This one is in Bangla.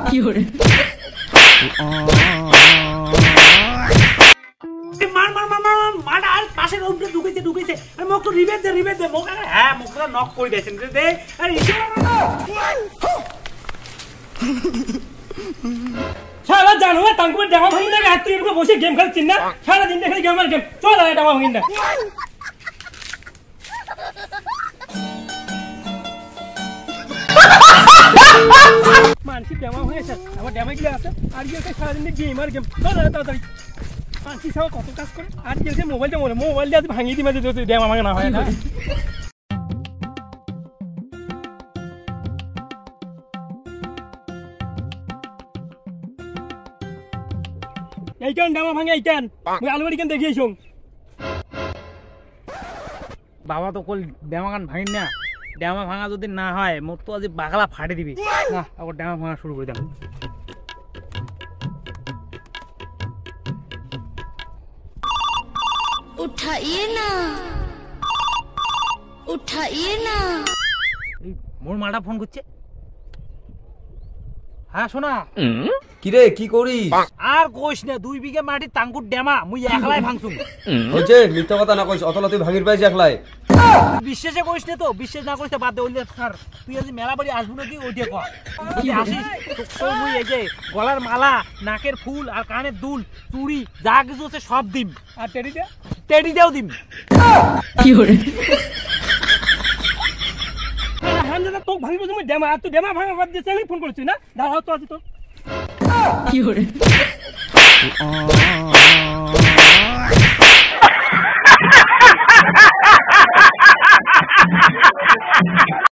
কি হরে মার মার মার মার মার আর পাশে রুমটা ঢুকেছে আর মোক তো রিবেট দে মোক আরে হ্যাঁ মোক তো নক করে দিয়েছেন দে আরে সারা জানো না তাঙ্কু ডাবা ভাঙিন না রাত্রি এরকম বসে গেম খেলছিস না সারা দিন দেখে গেম আর গেম চল আরে ডাবা ভাঙিন না মানসি ডাবা হয়েছে আমার ডাবা গিয়ে আছে আর গিয়ে সারা দিন গেম আর গেম চল আরে তাড়াতাড়ি মানসি সব কত কাজ করে আর গিয়ে মোবাইল দিয়ে ভাঙিয়ে দিবে যদি ডাবা ভাঙা না হয় না এইখান ডামা ভাঙে এইখান মুই আলুবাড়ি কেন দেখিয়েছ বাবা তো কল ডামা গান ভাঙিন না ডামা ভাঙা যদি না হয় মোর তো আজ বাগলা ফাটে দিবি না আবার ডামা ভাঙা শুরু করে দাম উঠাইয়ে না মোর মাটা ফোন করছে হ্যাঁ শোনা কিরে কি করিস আর কইস না 2 বিঘা মাটি তাঙ্কুর ডেমা মুই একলাই ভাঙছুম হইছে মিথ্যা কথা না কইস অতলা তুই ভাগির পাইছ একলাই বিশ্বাসে কইস না তো বিশ্বাস না করিস বাদ দে ওইলে স্যার তুই আজ মেলা বাড়ি আসবো নাকি ওইটা কর তুই আসিস তো মুই এই যে গলার মালা নাকের ফুল আর কানের দুল চুড়ি যা কিছু আছে সব দিম আর টেডিটাও দিম কি হরে হামজাদা তোক ভাঙিব তুমি ডেমা তুই ডেমা ভাঙা বাদ দিছ আমি ফোন করছিস না দাঁড়াও তো আজ তো কি হরে